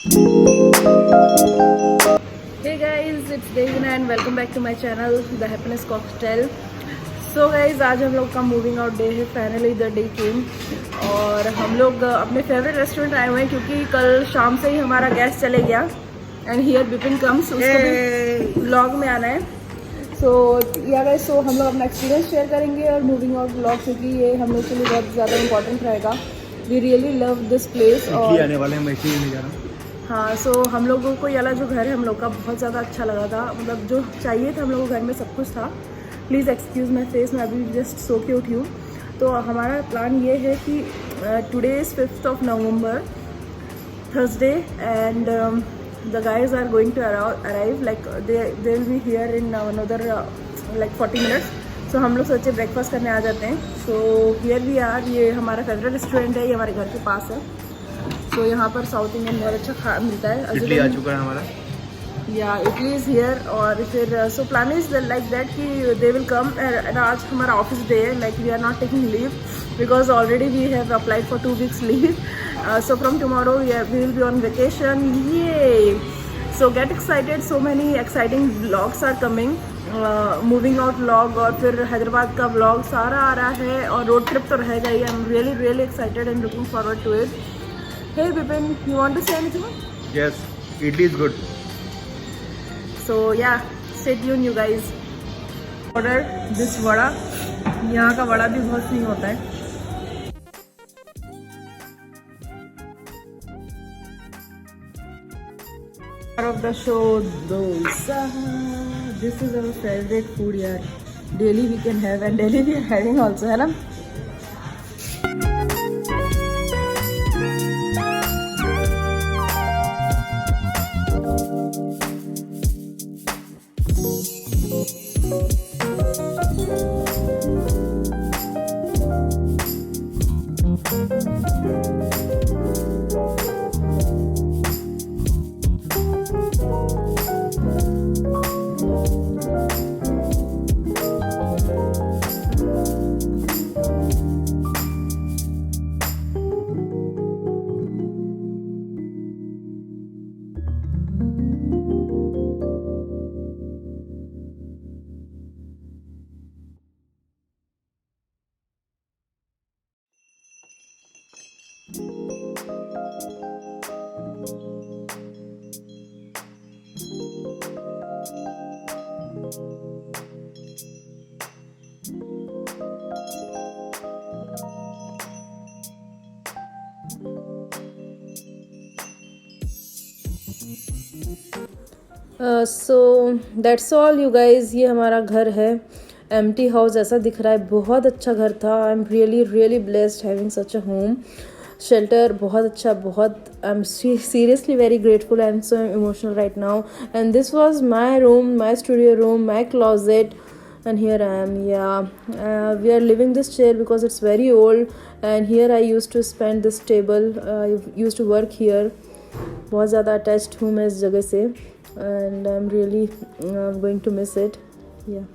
Hey guys, it's Devina and welcome back to my channel The Happiness Cocktail. So guys, आज हम लोग का moving out day है. Finally the day केम और हम लोग अपने फेवरेट रेस्टोरेंट आए हुए हैं क्योंकि कल शाम से ही हमारा गैस चले गया एंड हियर बिपिन कम्स, उसको भी व्लॉग में आना है. सो या गाइस, सो हम लोग अपना एक्सपीरियंस शेयर करेंगे और मूविंग आउट व्लॉग, क्योंकि ये हम लोग के लिए बहुत ज़्यादा इंपॉर्टेंट रहेगा. We really love this place. और आने वाले हैं, मैं इसी नहीं जा रहा हूँ. हाँ, सो हम लोगों को ये वाला जो घर है हम लोग का बहुत ज़्यादा अच्छा लगा था. मतलब जो चाहिए था हम लोगों को घर में सब कुछ था. प्लीज़ एक्सक्यूज़ माई फेस, मैं अभी जस्ट सो के उठी हूँ. तो हमारा प्लान ये है कि today is 5th November, Thursday, and the guys are going to arrive like they will be here in another like 40 minutes. So हम लोग सोचे ब्रेकफास्ट करने आ जाते हैं. So here we are. ये हमारा फेवरेट रेस्टोरेंट है, ये हमारे घर के पास है. तो यहाँ पर साउथ इंडियन बहुत अच्छा खा मिलता है. इडली आ चुका है हमारा. या इटली इज़ हियर. और फिर so plan is like that कि दे विल कम. आज हमारा ऑफिस डे है, like we are not taking leave because already we have applied for 2 weeks leave. So from tomorrow we will be on vacation. ये so get excited. So many exciting vlogs are coming. Moving out vlog और फिर हैदराबाद का vlog सारा आ रहा है. और road trip तो रहेगा ही. I am really excited and looking forward to it. Hey Bipin, you want to say anything? Yes, idli is good. So yeah, stay tuned you guys. Order this vada. यहाँ का वड़ा भी बहुत सही होता है. Part of the show, dosa. This is our favorite food यार. Daily we can have and daily we are having also, है ना? So that's all you guys. ये हमारा घर है. एम्प्टी हाउस ऐसा दिख रहा है. बहुत अच्छा घर था. आई am really blessed having such a home. Shelter बहुत अच्छा. बहुत I am seriously very grateful. I am so emotional right now. And this was my room, my studio room, my closet. And here I am. We are living this chair because it's very old, and here I used to spend this table. I used to work here. बहुत ज़्यादा attached हूँ मैं इस जगह से, and I'm really going to miss it. Yeah.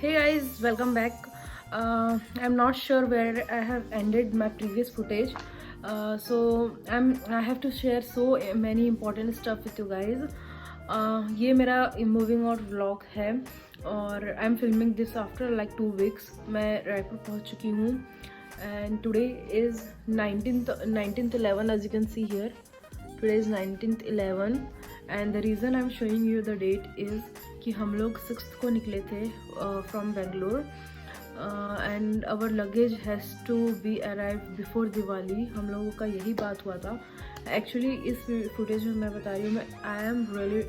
Hey guys, welcome back. I'm not sure where I have ended my previous footage. So I have to share so many important stuff with you guys. ये मेरा moving out vlog है और I am filming this after like 2 weeks. मैं रायपुर पहुंच चुकी हूँ and today is 19th 11 as you can see here. Today is 19th 11 and the reason I'm showing you the date is कि हम लोग 6th को निकले थे from Bangalore and our luggage has to be arrive before Diwali. हम लोगों का यही बात हुआ था. एक्चुअली इस फुटेज में मैं बता रही हूँ, मैं आई एम रियली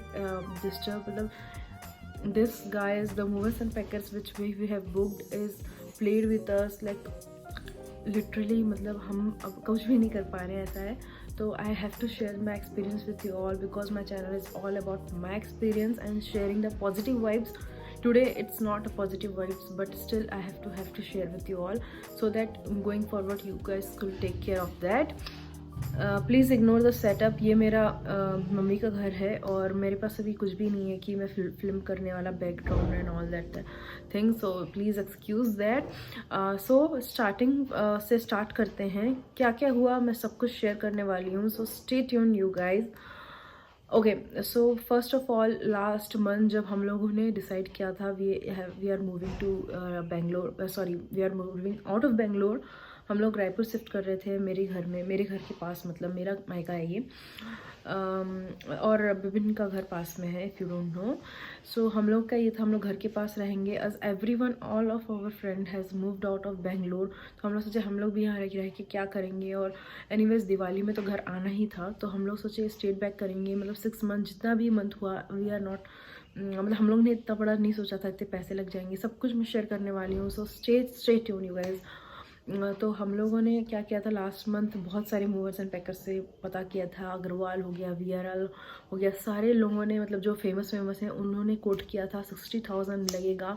डिस्टर्ब. मतलब this guys the movers and packers which we have booked is played with us like literally. मतलब हम अब कुछ भी नहीं कर पा रहे हैं, ऐसा है. So I have to share my experience with you all because my channel is all about my experience and sharing the positive vibes today it's not a positive vibes, but still I have to share with you all, so that going forward you guys could take care of that. Please ignore the setup. ये मेरा mummy का घर है और मेरे पास अभी कुछ भी नहीं है कि मैं फिल्म करने वाला background and all that thing, so please excuse that. So starting से स्टार्ट करते हैं, क्या क्या हुआ मैं सब कुछ शेयर करने वाली हूँ, so stay tune you guys. Okay, so first of all last month जब हम लोगों ने डिसाइड किया था we are moving to Bangalore, sorry we are moving out of Bangalore. हम लोग रायपुर शिफ्ट कर रहे थे मेरे घर में, मेरे घर के पास, मतलब मेरा मायका है ये, और विभिन्न का घर पास में है, इफ़ यू डोंट नो। सो हम लोग का ये था, हम लोग घर के पास रहेंगे, as everyone all of our friend has moved out of Bangalore. तो हम लोग सोचे हम लोग भी यहाँ रह के क्या करेंगे, और एनीवेज दिवाली में तो घर आना ही था, तो हम लोग सोचे स्टेट बैक करेंगे, मतलब 6 मंथ जितना भी मंथ हुआ, वी आर नॉट, मतलब हम लोग ने इतना बड़ा नहीं सोचा था इतने पैसे लग जाएंगे, सब कुछ मैं शेयर करने वाली हूँ, so stay tune you guys. तो हम लोगों ने क्या किया था लास्ट मंथ, बहुत सारे मूवर्स एंड पैकर्स से पता किया था, अग्रवाल हो गया, VRL हो गया, सारे लोगों ने, मतलब जो फेमस हैं उन्होंने कोट किया था 60,000 लगेगा,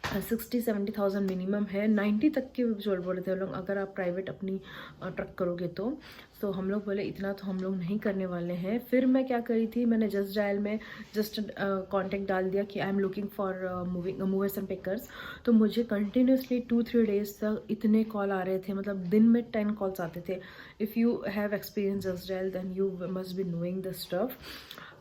60-70 थाउजेंड मिनिमम है, 90 तक के भी बोल रहे थे लोग अगर आप प्राइवेट अपनी ट्रक करोगे तो हम लोग बोले इतना तो हम लोग नहीं करने वाले हैं। फिर मैं क्या करी थी, मैंने जस्ट डायल में जस्ट कांटेक्ट डाल दिया कि I am looking for movers and pickers. तो मुझे कंटिन्यूसली 2-3 डेज तक इतने कॉल आ रहे थे, मतलब दिन में 10 कॉल्स आते थे। If you have experience Just Dial then you must be knowing the stuff.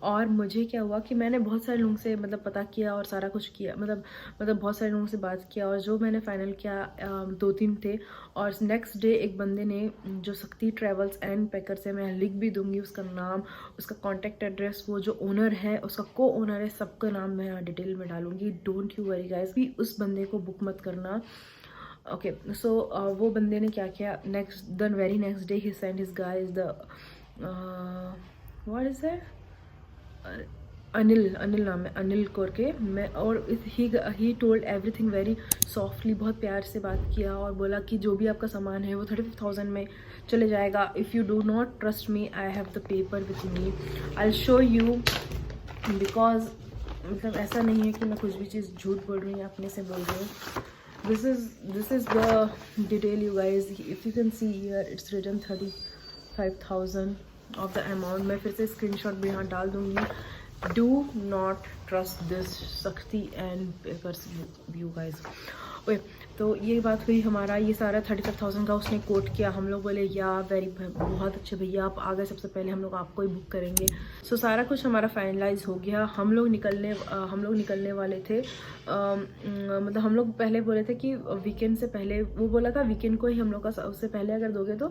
और मुझे क्या हुआ कि मैंने बहुत सारे लोगों से मतलब पता किया और सारा कुछ किया, मतलब बहुत सारे लोगों से बात किया, और जो मैंने फाइनल किया 2-3 थे। और नेक्स्ट डे एक बंदे ने, जो शक्ति ट्रैवल्स एंड पैकर से, मैं लिख भी दूंगी उसका नाम, उसका कॉन्टैक्ट एड्रेस, वो जो ओनर है, उसका को ओनर है, सबका नाम मैं यहाँ डिटेल में डालूंगी, डोंट यू वरी गाइस, भी उस बंदे को बुक मत करना। ओके, सो वो बंदे ने क्या किया, very next day he send his guys the what is that, Anil नाम है, अनिल करके, मैं, और he told everything very softly, बहुत प्यार से बात किया और बोला कि जो भी आपका सामान है वो 35,000 में चले जाएगा। If you do not trust me, I have the paper with me, I will show you, because मतलब ऐसा नहीं है कि मैं कुछ भी चीज़ झूठ बोल रही हूँ या अपने से बोल रही हूँ। This is the detail you guys, if you can see here it's written 35,000 of the amount. मैं फिर से स्क्रीनशॉट भी यहाँ डाल दूँगी। Do not trust this Shakti and papers you guys. Okay, तो ये बात हुई हमारा, ये सारा 35,000 का उसने कोट किया। हम लोग बोले या बहुत अच्छे भैया, आप आ गए सबसे पहले, हम लोग आपको ही बुक करेंगे। सो सारा कुछ हमारा फाइनलाइज हो गया। हम लोग निकलने वाले थे, मतलब हम लोग पहले बोले थे कि वीकेंड से पहले, वो बोला था वीकेंड को ही हम लोग का, उससे पहले अगर दोगे तो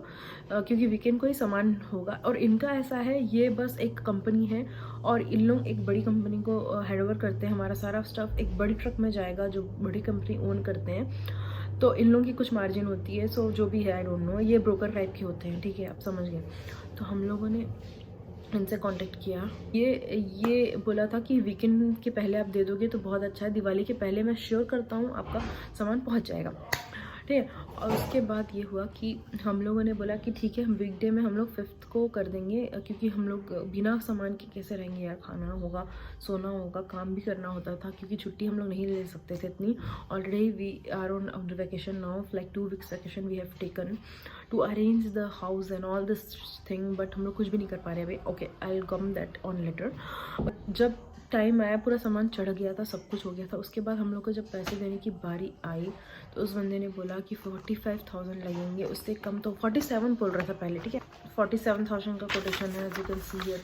क्योंकि वीकेंड को ही सामान होगा। और इनका ऐसा है, ये बस एक कंपनी है और इन लोग एक बड़ी कंपनी को हैंडओवर करते हैं। हमारा सारा स्टफ एक बड़ी ट्रक में जाएगा जो बड़ी कंपनी ओन करते हैं, तो इन लोगों की कुछ मार्जिन होती है। सो जो भी है आई डोंट नो, ये ब्रोकर टाइप के होते हैं, ठीक है, आप समझ गए। तो हम लोगों ने इनसे कांटेक्ट किया, ये बोला था कि वीकेंड के पहले आप दे दोगे तो बहुत अच्छा है, दिवाली के पहले मैं श्योर करता हूँ आपका सामान पहुँच जाएगा, ठीक है। और उसके बाद ये हुआ कि हम लोगों ने बोला कि ठीक है, हम वीकडे में हम लोग 5th को कर देंगे, क्योंकि हम लोग बिना सामान के कैसे रहेंगे यार, खाना होगा, सोना होगा, काम भी करना होता था, क्योंकि छुट्टी हम लोग नहीं ले सकते थे इतनी। Already we are on vacation now, like 2 weeks vacation we have taken to arrange the house and all this thing, but हम लोग कुछ भी नहीं कर पा रहे अभी। Okay, I will come that on later. जब टाइम आया, पूरा सामान चढ़ गया था, सब कुछ हो गया था, उसके बाद हम लोग को जब पैसे देने की बारी आई तो उस बंदे ने बोला कि 45,000 लगेंगे, उससे कम तो 47 बोल रहा था पहले, ठीक है। 47,000 का कोटेशन है, as you can see here.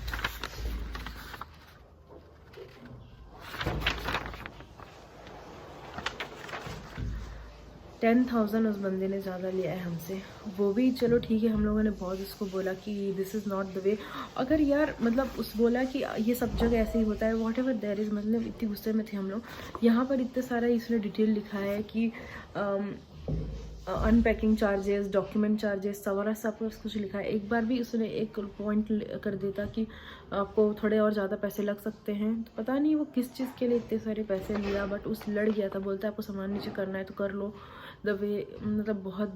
$10,000 उस बंदे ने ज़्यादा लिया है हमसे, वो भी चलो ठीक है। हम लोगों ने बहुत उसको बोला कि this is not the way, अगर यार मतलब उस बोला कि ये सब जगह ऐसे ही होता है, वॉट एवर देयर इज़, मतलब इतनी गुस्से में थे हम लोग। यहाँ पर इतने सारा इसने डिटेल लिखा है कि अनपैकिंग चार्जेस, डॉक्यूमेंट चार्जेस, सवारा सब कुछ लिखा है। एक बार भी उसने एक पॉइंट कर देता कि आपको थोड़े और ज़्यादा पैसे लग सकते हैं, तो पता नहीं वो किस चीज़ के लिए इतने सारे पैसे लिया, बट उस लड़ गया था, बोलता है आपको सामान नीचे करना है तो कर लो। द वे, मतलब बहुत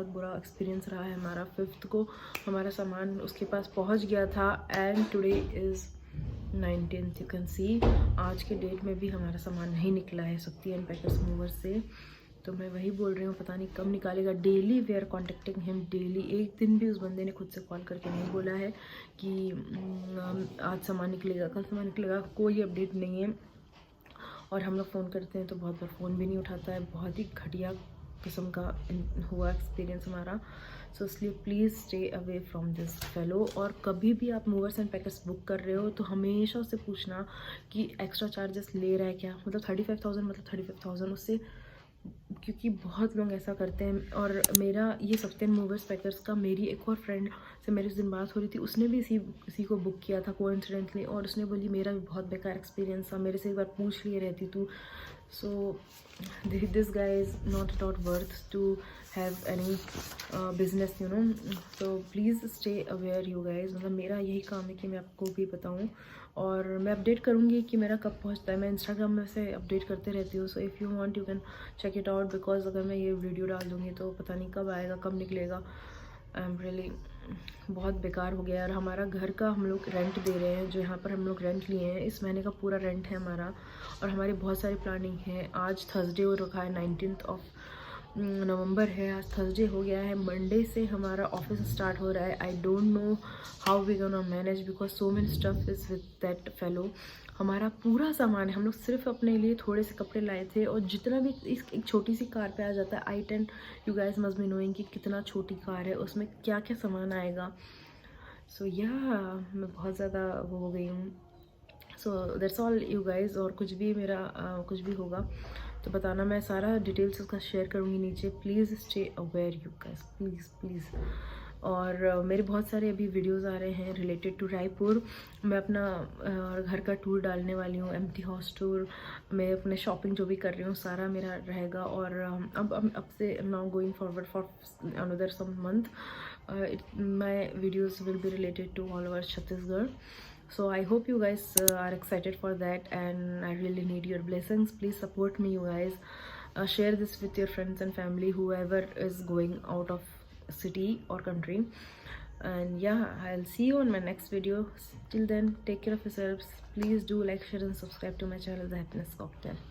बुरा एक्सपीरियंस रहा है हमारा। 5th को हमारा सामान उसके पास पहुंच गया था, and today is 19th। You can सी आज के डेट में भी हमारा सामान नहीं निकला है शक्ति एंड पैकर्स मूवर से। तो मैं वही बोल रही हूँ, पता नहीं कब निकालेगा। Daily we are contacting him daily. एक दिन भी उस बंदे ने खुद से कॉल करके नहीं बोला है कि आज सामान निकलेगा, कल सामान निकलेगा, कोई अपडेट नहीं है। और हम लोग फ़ोन करते हैं तो बहुत बार फ़ोन भी नहीं उठाता है। बहुत ही घटिया किस्म का हुआ एक्सपीरियंस हमारा। सो इसलिए please stay away from this fellow. और कभी भी आप मूवर्स एंड पैकर्स बुक कर रहे हो तो हमेशा उससे पूछना कि एक्स्ट्रा चार्जेस ले रहा है क्या, मतलब 35,000 मतलब 35,000 उससे, क्योंकि बहुत लोग ऐसा करते हैं। और मेरा ये सस्टेन मूवर्स पैकर्स का, मेरी एक और फ्रेंड से मेरी उस दिन बात हो रही थी, उसने भी इसी को बुक किया था कोइंसिडेंटली, और उसने बोली मेरा भी बहुत बेकार एक्सपीरियंस था, मेरे से एक बार पूछ लिए रहती तू। So this guy is not at all worth to have any business, you know. तो please stay aware you guys. मतलब मेरा यही काम है कि मैं आपको भी बताऊँ, और मैं अपडेट करूँगी कि मेरा कब पहुँचता है। मैं इंस्टाग्राम में से अपडेट करते रहती हूँ। So if you want you can check it out, because अगर मैं ये वीडियो डाल दूँगी तो पता नहीं कब आएगा, कब निकलेगा। आई एम रियली बहुत बेकार हो गया। और हमारा घर का हम लोग रेंट दे रहे हैं, जो यहाँ पर हम लोग रेंट लिए हैं, इस महीने का पूरा रेंट है हमारा। और हमारी बहुत सारी प्लानिंग है। आज थर्सडे हो रखा है, 19th ऑफ नवंबर है, आज थर्सडे हो गया है। मंडे से हमारा ऑफिस स्टार्ट हो रहा है। I don't know how we gonna manage because so many stuff is with that fellow. हमारा पूरा सामान है, हम लोग सिर्फ अपने लिए थोड़े से कपड़े लाए थे, और जितना भी इस एक छोटी सी कार पे आ जाता है i10, you guys must be knowing कि कितना छोटी कार है, उसमें क्या क्या सामान आएगा। सो मैं बहुत ज़्यादा वो हो गई हूँ। So that's all you guys. और कुछ भी मेरा कुछ भी होगा तो बताना, मैं सारा डिटेल्स उसका शेयर करूँगी नीचे। Please stay aware you guys, please please. और मेरे बहुत सारे अभी वीडियोस आ रहे हैं रिलेटेड टू रायपुर। मैं अपना घर का टूर डालने वाली हूँ, एम्प्टी हाउस टूर। मैं अपने शॉपिंग जो भी कर रही हूँ सारा मेरा रहेगा। और अब से now going forward for another some month my videos will be related to all over Chhattisgarh. So I hope you guys are excited for that, and I really need your blessings. Please support me, you guys. Share this with your friends and family, whoever is going out of city or country. And yeah, I'll see you on my next video. Till then, take care of yourselves. Please do like, share and subscribe to my channel, The Happiness Cocktail.